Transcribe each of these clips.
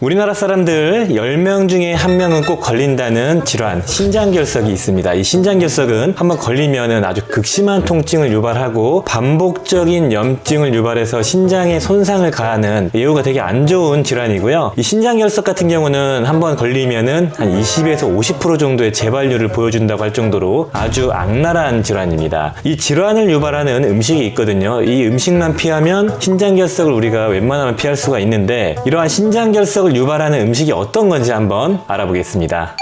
우리나라 사람들 10명 중에 1명은 꼭 걸린다는 질환, 신장결석이 있습니다. 이 신장결석은 한번 걸리면은 아주 극심한 통증을 유발하고 반복적인 염증을 유발해서 신장에 손상을 가하는 예후가 되게 안 좋은 질환이고요. 이 신장결석 같은 경우는 한번 걸리면은 한 20에서 50% 정도의 재발률을 보여준다고 할 정도로 아주 악랄한 질환입니다. 이 질환을 유발하는 음식이 있거든요. 이 음식만 피하면 신장결석을 우리가 웬만하면 피할 수가 있는데, 이러한 신장결석을 유발하는 음식이 어떤 건지 한번 알아보겠습니다.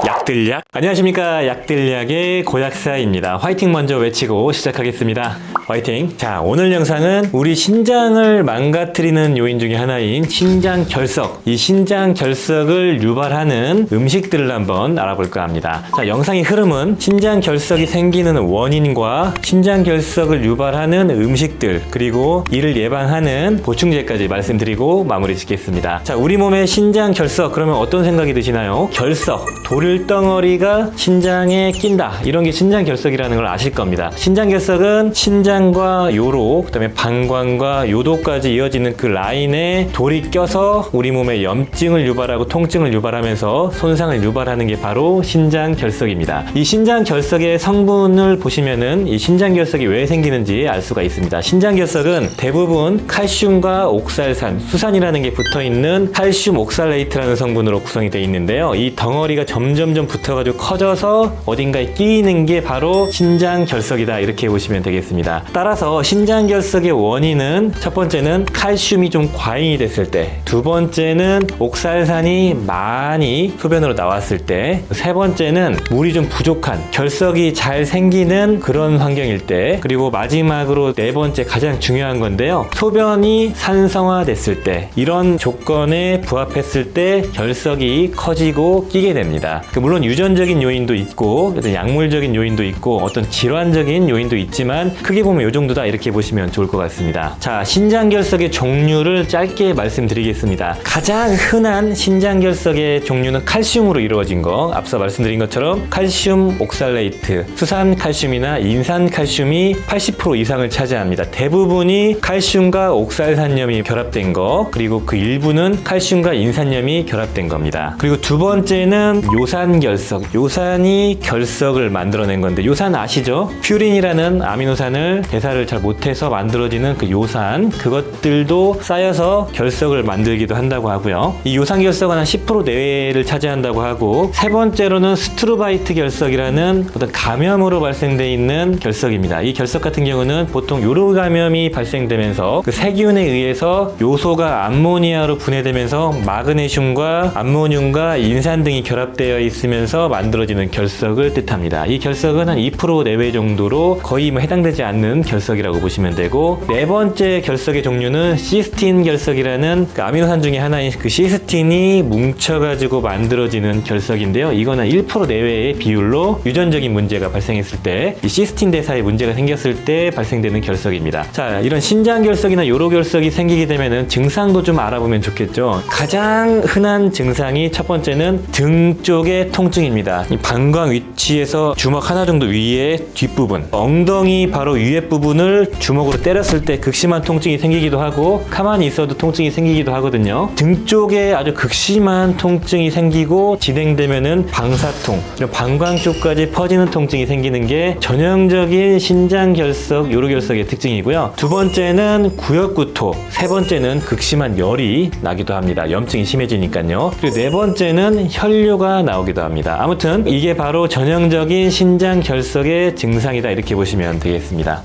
약들약. 안녕하십니까, 약들약의 고약사입니다. 화이팅 먼저 외치고 시작하겠습니다. 화이팅. 자, 오늘 영상은 우리 신장을 망가뜨리는 요인 중에 하나인 신장결석, 이 신장결석을 유발하는 음식들을 한번 알아볼까 합니다. 자, 영상의 흐름은 신장결석이 생기는 원인과 신장결석을 유발하는 음식들, 그리고 이를 예방하는 보충제까지 말씀드리고 마무리 짓겠습니다. 자, 우리 몸의 신장결석, 그러면 어떤 생각이 드시나요? 결석, 돌덩어리가 신장에 낀다, 이런 게 신장결석이라는 걸 아실 겁니다. 신장결석은 신장과 요로, 그 다음에 방광과 요도까지 이어지는 그 라인에 돌이 껴서 우리 몸에 염증을 유발하고 통증을 유발하면서 손상을 유발하는 게 바로 신장결석입니다. 이 신장결석의 성분을 보시면은 이 신장결석이 왜 생기는지 알 수가 있습니다. 신장결석은 대부분 칼슘과 옥살산, 수산이라는 게 붙어있는 칼슘 옥살레이트라는 성분으로 구성이 되어 있는데요. 이 덩어리가 점점점 붙어가지고 커져서 어딘가에 끼이는 게 바로 신장결석이다, 이렇게 보시면 되겠습니다. 따라서 신장결석의 원인은 첫 번째는 칼슘이 좀 과잉이 됐을 때, 두 번째는 옥살산이 많이 소변으로 나왔을 때, 세 번째는 물이 좀 부족한, 결석이 잘 생기는 그런 환경일 때, 그리고 마지막으로 네 번째 가장 중요한 건데요, 소변이 산성화됐을 때, 이런 조건에 부합했을 때 결석이 커지고 끼게 됩니다. 물론 유전적인 요인도 있고 어떤 약물적인 요인도 있고 어떤 질환적인 요인도 있지만 크게 보면 이 정도다, 이렇게 보시면 좋을 것 같습니다. 자, 신장결석의 종류를 짧게 말씀드리겠습니다. 가장 흔한 신장결석의 종류는 칼슘으로 이루어진 거, 앞서 말씀드린 것처럼 칼슘 옥살레이트, 수산칼슘이나 인산칼슘이 80% 이상을 차지합니다. 대부분이 칼슘과 옥살산염이 결합된 거, 그리고 그 일부는 칼슘과 인산염이 결합된 겁니다. 그리고 두 번째는 요산결석, 요산이 결석을 만들어낸 건데, 요산 아시죠? 퓨린이라는 아미노산을 대사를 잘 못해서 만들어지는 그 요산, 그것들도 쌓여서 결석을 만들기도 한다고 하고요. 이 요산결석은 한 10% 내외를 차지한다고 하고, 세 번째로는 스트루바이트 결석이라는 어떤 감염으로 발생되어 있는 결석입니다. 이 결석 같은 경우는 보통 요로 감염이 발생되면서 그 세균에 의해서 요소가 암모니아로 분해되면서 마그네슘과 암모늄과 인산 등이 결합되어 있으면서 만들어지는 결석을 뜻합니다. 이 결석은 한 2% 내외 정도로 거의 해당되지 않는 결석이라고 보시면 되고, 네 번째 결석의 종류는 시스틴 결석이라는 그 아미노산 중에 하나인 그 시스틴이 뭉쳐가지고 만들어지는 결석인데요. 이거는 1% 내외의 비율로 유전적인 문제가 발생했을 때, 이 시스틴 대사에 문제가 생겼을 때 발생되는 결석입니다. 자, 이런 신장결석이나 요로결석이 생기게 되면은 증상도 좀 알아보면 좋겠죠. 가장 흔한 증상이 첫 번째는 등 쪽의 통증입니다. 이 방광 위치에서 주먹 하나 정도 위에 뒷부분, 엉덩이 바로 위에 부분을 주먹으로 때렸을 때 극심한 통증이 생기기도 하고, 가만히 있어도 통증이 생기기도 하거든요. 등 쪽에 아주 극심한 통증이 생기고 진행되면은 방사통, 방광 쪽까지 퍼지는 통증이 생기는 게 전형적인 신장결석, 요로결석의 특징이고요. 두 번째는 구역구토, 세 번째는 극심한 열이 나기도 합니다. 염증이 심해지니까요. 그리고 네 번째는 혈뇨가 나오기도 합니다. 아무튼 이게 바로 전형적인 신장결석의 증상이다, 이렇게 보시면 되겠습니다.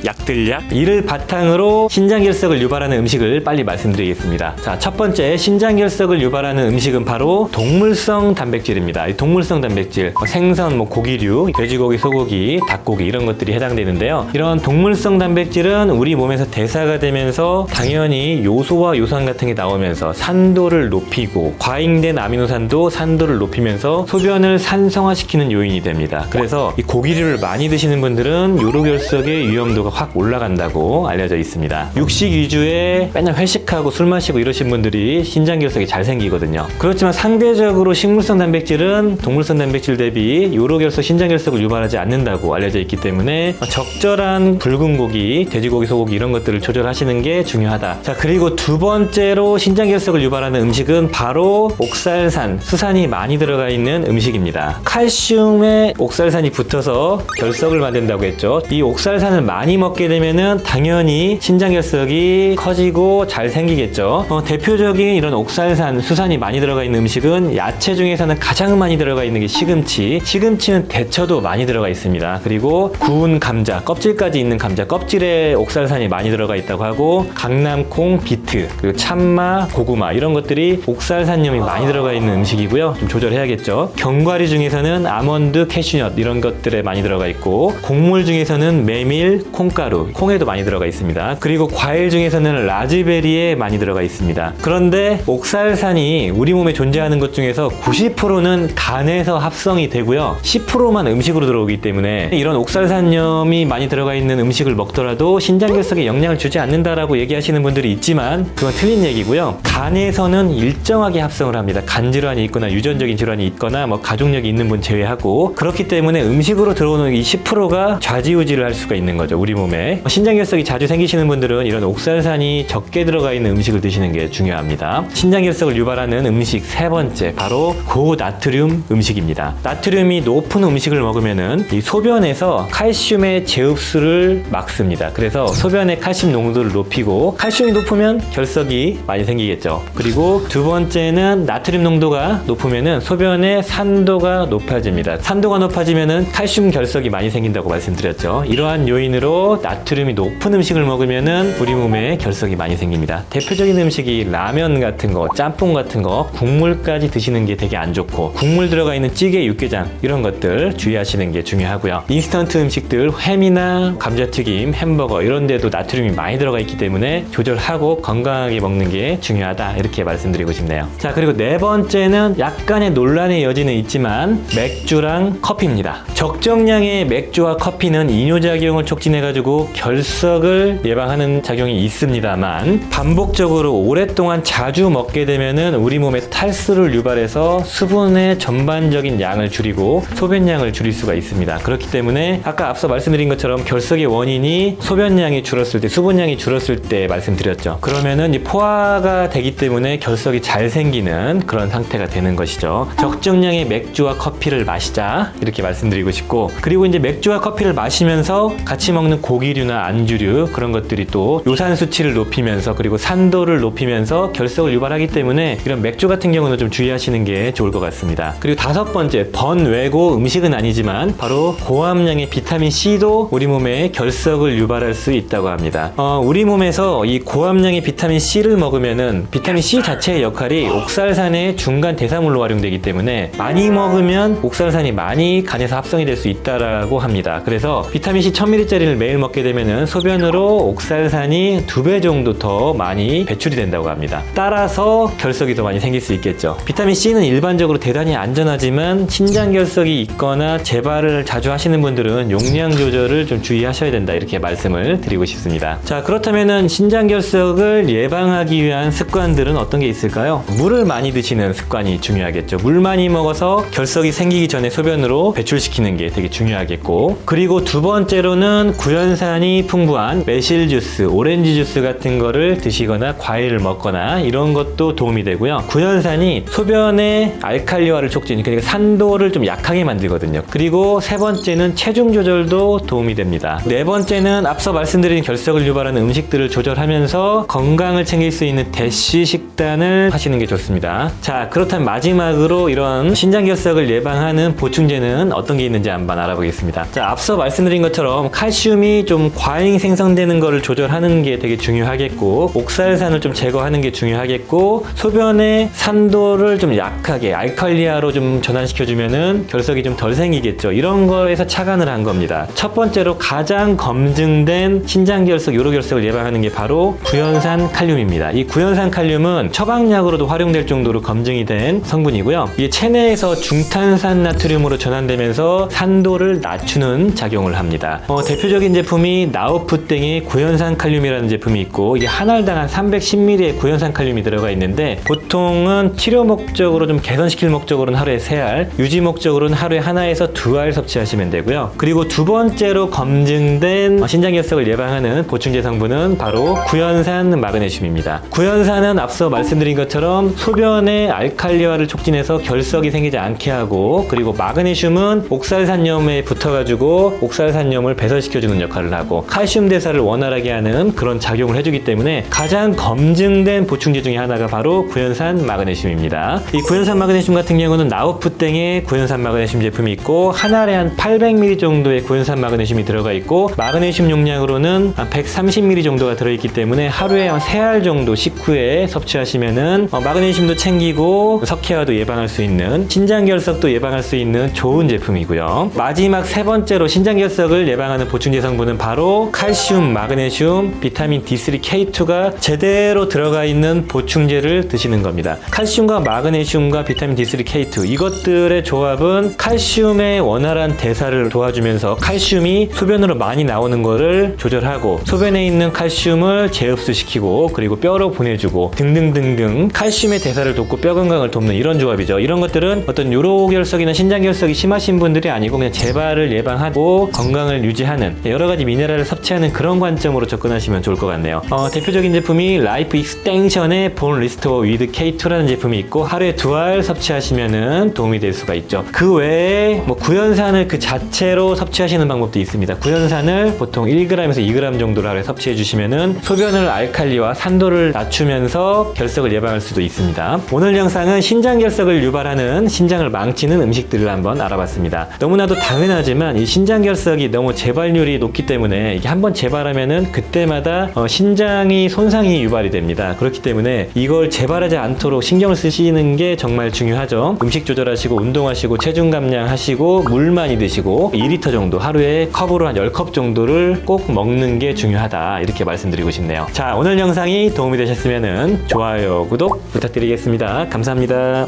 약들약. 이를 바탕으로 신장결석을 유발하는 음식을 빨리 말씀드리겠습니다. 자, 첫 번째 신장결석을 유발하는 음식은 바로 동물성 단백질입니다. 이 동물성 단백질, 생선, 고기류, 돼지고기, 소고기, 닭고기, 이런 것들이 해당되는데요. 이런 동물성 단백질은 우리 몸에서 대사가 되면서 당연히 요소와 요산 같은 게 나오면서 산도를 높이고, 과잉된 아미노산도 산도를 높이면서 소변을 산성화시키는 요인이 됩니다. 그래서 이 고기류를 많이 드시는 분들은 요로결석의 위험도가 확 올라간다고 알려져 있습니다. 육식 위주의 맨날 회식하고 술 마시고 이러신 분들이 신장 결석이 잘 생기거든요. 그렇지만 상대적으로 식물성 단백질은 동물성 단백질 대비 요로 결석, 신장 결석을 유발하지 않는다고 알려져 있기 때문에 적절한 붉은 고기, 돼지고기, 소고기 이런 것들을 조절하시는 게 중요하다. 자, 그리고 두 번째로 신장 결석을 유발하는 음식은 바로 옥살산, 수산이 많이 들어가 있는 음식입니다. 칼슘에 옥살산이 붙어서 결석을 만든다고 했죠. 이 옥살산을 많이 먹게 되면은 당연히 신장 결석이 커지고 잘 생기겠죠. 대표적인 이런 옥살산, 수산이 많이 들어가 있는 음식은 야채 중에서는 가장 많이 들어가 있는 게 시금치. 시금치는 대처도 많이 들어가 있습니다. 그리고 구운 감자, 껍질까지 있는 감자, 껍질에 옥살산이 많이 들어가 있다고 하고, 강낭콩, 비트, 그리고 참마, 고구마 이런 것들이 옥살산염이 많이 들어가 있는 음식이고요. 좀 조절해야겠죠. 견과류 중에서는 아몬드, 캐슈넛 이런 것들에 많이 들어가 있고, 곡물 중에서는 메밀, 콩가루, 콩에도 많이 들어가 있습니다. 그리고 과일 중에서는 라즈베리에 많이 들어가 있습니다. 그런데 옥살산이 우리 몸에 존재하는 것 중에서 90%는 간에서 합성이 되고요. 10%만 음식으로 들어오기 때문에 이런 옥살산염이 많이 들어가 있는 음식을 먹더라도 신장 결석에 영향을 주지 않는다라고 얘기하시는 분들이 있지만 그건 틀린 얘기고요. 간에서는 일정하게 합성을 합니다. 간 질환이 있거나 유전적인 질환이 있거나 뭐 가족력이 있는 분 제외하고, 그렇기 때문에 음식으로 들어오는 이 10%가 좌지우지를 할 수가 있는 거죠, 우리 몸에. 신장 결석이 자주 생기시는 분들은 이런 옥살산이 적게 들어가 있는 음식을 드시는 게 중요합니다. 신장 결석을 유발하는 음식 세 번째, 바로 고나트륨 음식입니다. 나트륨이 높은 음식을 먹으면은 이 소변에서 칼슘의 재흡수를 막습니다. 그래서 소변의 칼슘 농도를 높이고, 칼슘이 높으면 결석이 많이 생기겠죠. 그리고 두 번째는 나트륨 농도가 높으면은 소변의 산도가 높아집니다. 산도가 높아지면은 칼슘 결석이 많이 생긴다고 말씀드렸죠. 이러한 요인으로 나트륨이 높은 음식을 먹으면은 우리 몸에 결석이 많이 생깁니다. 대표적인 음식이 라면 같은 거, 짬뽕 같은 거, 국물까지 드시는 게 되게 안 좋고, 국물 들어가 있는 찌개, 육개장 이런 것들 주의하시는 게 중요하고요. 인스턴트 음식들, 햄이나 감자튀김, 햄버거 이런 데도 나트륨이 많이 들어가 있기 때문에 조절하고 건강하게 먹는 게 중요하다, 이렇게 말씀드리고 싶네요. 자, 그리고 네 번째는 약간의 논란의 여지는 있지만 맥주랑 커피입니다. 적정량의 맥주와 커피는 이뇨작용을 촉진해가지고 결석을 예방하는 작용이 있습니다만, 반복적으로 오랫동안 자주 먹게 되면은 우리 몸에서 탈수를 유발해서 수분의 전반적인 양을 줄이고 소변량을 줄일 수가 있습니다. 그렇기 때문에 아까 앞서 말씀드린 것처럼 결석의 원인이 소변량이 줄었을 때, 수분량이 줄었을 때 말씀드렸죠. 그러면은 이 포화가 되기 때문에 결석이 잘 생기는 그런 상태가 되는 것이죠. 적정량의 맥주와 커피를 마시자, 이렇게 말씀드리고 싶고, 그리고 이제 맥주와 커피를 마시면서 같이 먹는 고기류나 안주류 그런 것들이 또 요산 수치를 높이면서, 그리고 산도를 높이면서 결석을 유발하기 때문에 이런 맥주 같은 경우는 좀 주의하시는 게 좋을 것 같습니다. 그리고 다섯 번째, 번외고 음식은 아니지만 바로 고함량의 비타민 C도 우리 몸에 결석을 유발할 수 있다고 합니다. 우리 몸에서 이 고함량의 비타민 C를 먹으면은 비타민 C 자체의 역할이 옥살산의 중간 대사물로 활용되기 때문에 많이 먹으면 옥살산이 많이 간에서 합성이 될 수 있다라고 합니다. 그래서 비타민 C 1000ml짜리를 매일 먹게 되면은 소변으로 옥살산이 2배 정도 더 많이 배출이 된다고 합니다. 따라서 결석이 더 많이 생길 수 있겠죠. 비타민 C는 일반적으로 대단히 안전하지만 신장 결석이 있거나 재발을 자주 하시는 분들은 용량 조절을 좀 주의하셔야 된다, 이렇게 말씀을 드리고 싶습니다. 자, 그렇다면은 신장 결석을 예방하기 위한 습관들은 어떤 게 있을까요? 물을 많이 드시는 습관이 중요하겠죠. 물 많이 먹어서 결석이 생기기 전에 소변으로 배출시키는 게 되게 중요하겠고, 그리고 두 번째로는 구연산이 풍부한 매실 주스, 오렌지 주스 같은 거를 드시거나 과일을 먹거나 이런 것도 도움이 되고요. 구연산이 소변의 알칼리화를 촉진, 그러니까 산도를 좀 약하게 만들거든요. 그리고 세 번째는 체중 조절도 도움이 됩니다. 네 번째는 앞서 말씀드린 결석을 유발하는 음식들을 조절하면서 건강을 챙길 수 있는 대시 식단을 하시는 게 좋습니다. 자, 그렇다면 마지막으로 이런 신장 결석을 예방하는 보충제는 어떤 게 있는지 한번 알아보겠습니다. 자, 앞서 말씀드린 것처럼 칼슘이 좀 과잉 생성되는 거를 조절하는 게 되게 중요하겠고, 옥살산을 좀 제거하는 게 중요하겠고, 소변의 산도를 좀 약하게 알칼리아로 좀 전환시켜주면은 결석이 좀 덜 생기겠죠. 이런 거에서 착안을 한 겁니다. 첫 번째로 가장 검증된 신장 결석, 요로 결석을 예방하는 게 바로 구연산 칼륨입니다. 이 구연산 칼륨은 처방약으로도 활용될 정도로 검증이 된 성분이고요. 이게 체내에서 중탄산 나트륨으로 전환되면서 산도를 낮추는 작용을 합니다. 대표적인 제품이 나우프땡의 구연산 칼륨이라는 제품이 있고, 이게 한 알당 한 310ml의 구연산 칼륨이 들어가 있는데, 보통은 치료 목적으로 좀 개선시킬 목적으로는 하루에 3알, 유지 목적으로는 하루에 하나에서 2알 섭취하시면 되고요. 그리고 두 번째로 검증된 신장결석을 예방하는 보충제 성분은 바로 구연산 마그네슘입니다. 구연산은 앞서 말씀드린 것처럼 소변의 알칼리화를 촉진해서 결석이 생기지 않게 하고, 그리고 마그네슘은 옥살산염에 붙어가지고 옥살산염을 배설시켜주는 역할을 하고, 칼슘 대사를 원활하게 하는 그런 작용을 해주기 때문에 가장 검증된 보충제 중에 하나가 바로 구연산 마그네슘입니다. 이 구연산 마그네슘 같은 경우는 나우프땡의 구연산 마그네슘 제품이 있고, 한 알에 한 800ml 정도의 구연산 마그네슘이 들어가 있고, 마그네슘 용량으로는 한 130ml 정도가 들어있기 때문에 하루에 한 3알 정도 식후에 섭취하시면은 마그네슘도 챙기고 석회화도 예방할 수 있는, 신장결석도 예방할 수 있는 좋은 제품이고요. 마지막 세 번째로 신장결석을 예방하는 보충제 성분은 바로 칼슘, 마그네슘, 비타민 D3, K2가 제대로 들어가 있는 보충제를 드시는 겁니다. 칼슘과 마그네슘과 비타민 D3, K2 이것들의 조합은 칼슘의 원활한 대사를 도와주면서 칼슘이 소변으로 많이 나오는 거를 조절하고, 소변에 있는 칼슘을 재흡수시키고, 그리고 뼈로 보내주고 등등등등 칼슘의 대사를 돕고 뼈 건강을 돕는 이런 조합이죠. 이런 것들은 어떤 요로결석이나 신장결석이 심하신 분들이 아니고 그냥 재발을 예방하고 건강을 유지하는, 여러 가지 미네랄을 섭취하는 그런 관점으로 접근하시면 좋을 것 같네요. 대표적인 제품이 라이프 익스텐션의 본 리스토어 위드 K2라는 제품이 있고, 하루에 2알 섭취하시면은 도움이 될 수가 있죠. 그 외에 구연산을 그 자체로 섭취하시는 방법도 있습니다. 구연산을 보통 1g에서 2g 정도를 하루에 섭취해 주시면은 소변을 알칼리와 산도를 낮추면서 결석을 예방할 수도 있습니다. 오늘 영상은 신장결석을 유발하는, 신장을 망치는 음식들을 한번 알아봤습니다. 너무나도 당연하지만 이 신장결석이 너무 재발률이 높기 때문에 이게 한번 재발하면은 그때마다 신장이 손상이 유발이 됩니다. 그렇기 때문에 이걸 재발하지 않도록 신경을 쓰시는 게 정말 중요하죠. 음식 조절하시고 운동하시고 체중 감량하시고 물 많이 드시고 2리터 정도 하루에 컵으로 한 10컵 정도를 꼭 먹는 게 중요하다, 이렇게 말씀드리고 싶네요. 자, 오늘 영상이 도움이 되셨으면 좋아요, 구독 부탁드리겠습니다. 감사합니다.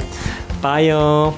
빠이요.